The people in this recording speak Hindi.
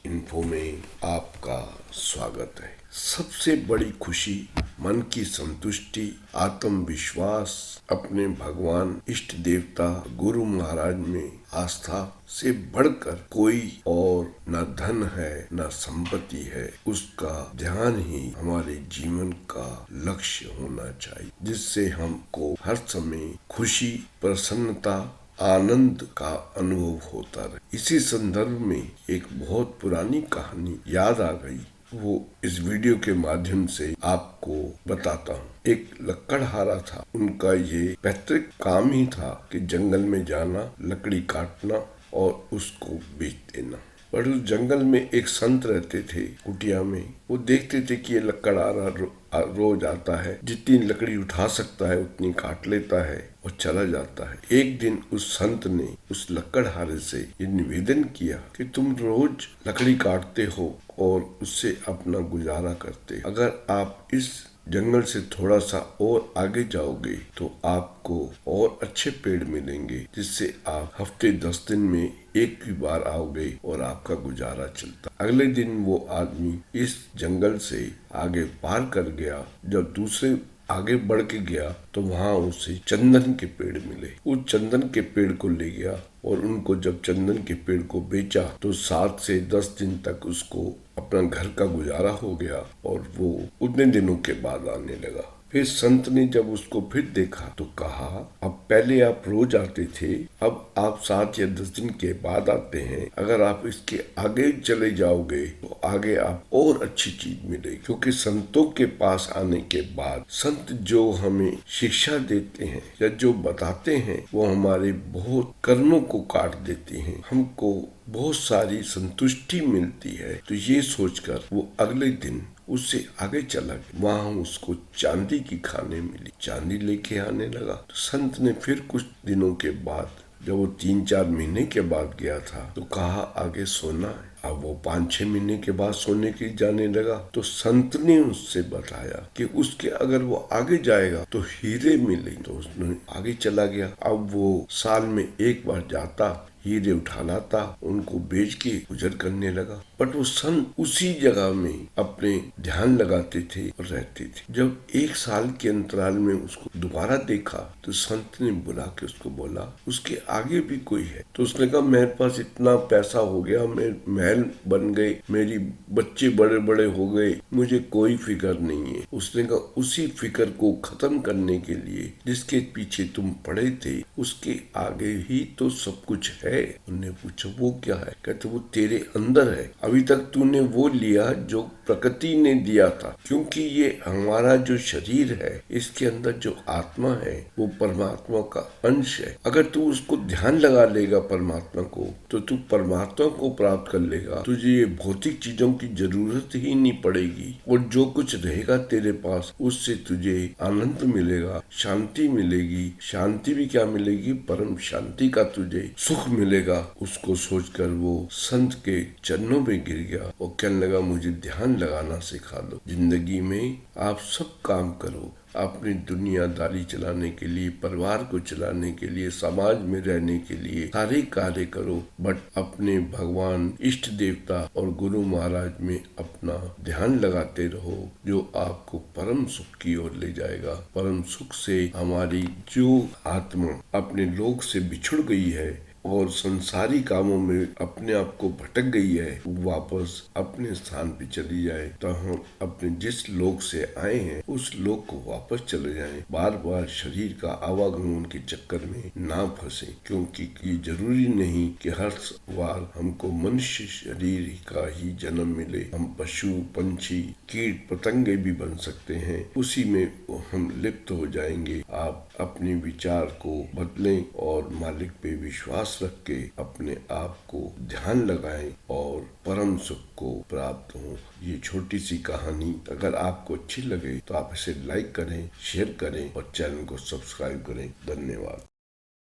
इन्फो में आपका स्वागत है। सबसे बड़ी खुशी, मन की संतुष्टि, आत्मविश्वास, अपने भगवान, इष्ट देवता, गुरु महाराज में आस्था से बढ़कर कोई और न धन है न संपत्ति है। उसका ध्यान ही हमारे जीवन का लक्ष्य होना चाहिए, जिससे हमको हर समय खुशी, प्रसन्नता, आनंद का अनुभव होता रहे। इसी संदर्भ में एक बहुत पुरानी कहानी याद आ गई, वो इस वीडियो के माध्यम से आपको बताता हूँ। एक लकड़हारा था, उनका ये पैतृक काम ही था कि जंगल में जाना, लकड़ी काटना और उसको बेच देना। पर उस जंगल में एक संत रहते थे कुटिया में। वो देखते थे कि ये लकड़हारा रोज आता है, जितनी लकड़ी उठा सकता है उतनी काट लेता है और चला जाता है। एक दिन उस संत ने उस लकड़हारे से ये निवेदन किया कि तुम रोज लकड़ी काटते हो और उससे अपना गुजारा करते, अगर आप इस जंगल से थोड़ा सा और आगे जाओगे तो आपको और अच्छे पेड़ मिलेंगे, जिससे आप हफ्ते 10 दिन में एक ही बार आओगे और आपका गुजारा चलता। अगले दिन वो आदमी इस जंगल से आगे पार कर गया। जब दूसरे आगे बढ़ के गया तो वहाँ उसे चंदन के पेड़ मिले। उस चंदन के पेड़ को ले गया और उनको जब चंदन के पेड़ को बेचा तो 7 से 10 दिन तक उसको अपना घर का गुजारा हो गया और वो उतने दिनों के बाद आने लगा। फिर संत ने जब उसको फिर देखा तो कहा, अब पहले आप रोज आते थे, अब आप 7 या 10 दिन के बाद आते हैं। अगर आप इसके आगे चले जाओगे तो आगे आप और अच्छी चीज मिलेगी। क्योंकि संतों के पास आने के बाद संत जो हमें शिक्षा देते हैं या जो बताते हैं वो हमारे बहुत कर्मों को काट देते हैं, हमको बहुत सारी संतुष्टि मिलती है। तो ये सोचकर वो अगले दिन उससे आगे चला गया। वहाँ उसको चांदी की खाने मिली, चांदी लेके आने लगा। तो संत ने फिर कुछ दिनों के बाद, जब वो 3-4 महीने के बाद गया था, तो कहा आगे सोना है। अब वो 5-6 महीने के बाद सोने के जाने लगा। तो संत ने उससे बताया कि उसके अगर वो आगे जाएगा तो हीरे मिलेंगे। तो उसने आगे चला गया। अब वो साल में एक बार जाता, हीरे उठा लाता, उनको बेच के गुजर करने लगा। बट वो संत उसी जगह में अपने ध्यान लगाते थे और रहते थे। जब 1 साल के अंतराल में उसको दोबारा देखा तो संत ने बुला के उसको बोला, उसके आगे भी कोई है? तो उसने कहा, मेरे पास इतना पैसा हो गया, मेरे महल बन गए, मेरी बच्चे बड़े बड़े हो गए, मुझे कोई फिक्र नहीं है। उसने कहा, उसी फिक्र को खत्म करने के लिए जिसके पीछे तुम पड़े थे, उसके आगे ही तो सब कुछ है। उन्होंने पूछा, वो क्या है? कहते, वो तेरे अंदर है। अभी तक तूने वो लिया जो प्रकृति ने दिया था, क्योंकि ये हमारा जो शरीर है, इसके अंदर जो आत्मा है वो परमात्मा का अंश है। अगर तू उसको ध्यान लगा लेगा परमात्मा को, तो तू परमात्मा को प्राप्त कर लेगा। तुझे ये भौतिक चीजों की जरूरत ही नहीं पड़ेगी और जो कुछ रहेगा तेरे पास, उससे तुझे आनंद मिलेगा, शांति मिलेगी। शांति भी क्या मिलेगी? परम शांति का तुझे सुख मिलेगा। उसको सोचकर वो संत के चरणों में गिर गया और कहने लगा, मुझे ध्यान लगाना सिखा दो। जिंदगी में आप सब काम करो, अपनी दुनियादारी चलाने के लिए, परिवार को चलाने के लिए, समाज में रहने के लिए सारे कार्य करो, बट अपने भगवान, इष्ट देवता और गुरु महाराज में अपना ध्यान लगाते रहो, जो आपको परम सुख की ओर ले जाएगा। परम सुख से हमारी जो आत्मा अपने लोक से बिछुड़ गई है और संसारी कामों में अपने आप को भटक गई है, वापस अपने स्थान पे चली जाए, तो हम अपने जिस लोक से आए हैं उस लोक को वापस चले जाएं। बार बार शरीर का आवागमन के चक्कर में ना फंसे, क्योंकि ये जरूरी नहीं कि हर बार हमको मनुष्य शरीर का ही जन्म मिले। हम पशु, पंछी, कीट, पतंगे भी बन सकते हैं, उसी में हम लिप्त हो जाएंगे। आप अपने विचार को बदलें और मालिक पे विश्वास रख के अपने आप को ध्यान लगाएं और परम सुख को प्राप्त हो। ये छोटी सी कहानी अगर आपको अच्छी लगे तो आप इसे लाइक करें, शेयर करें और चैनल को सब्सक्राइब करें। धन्यवाद।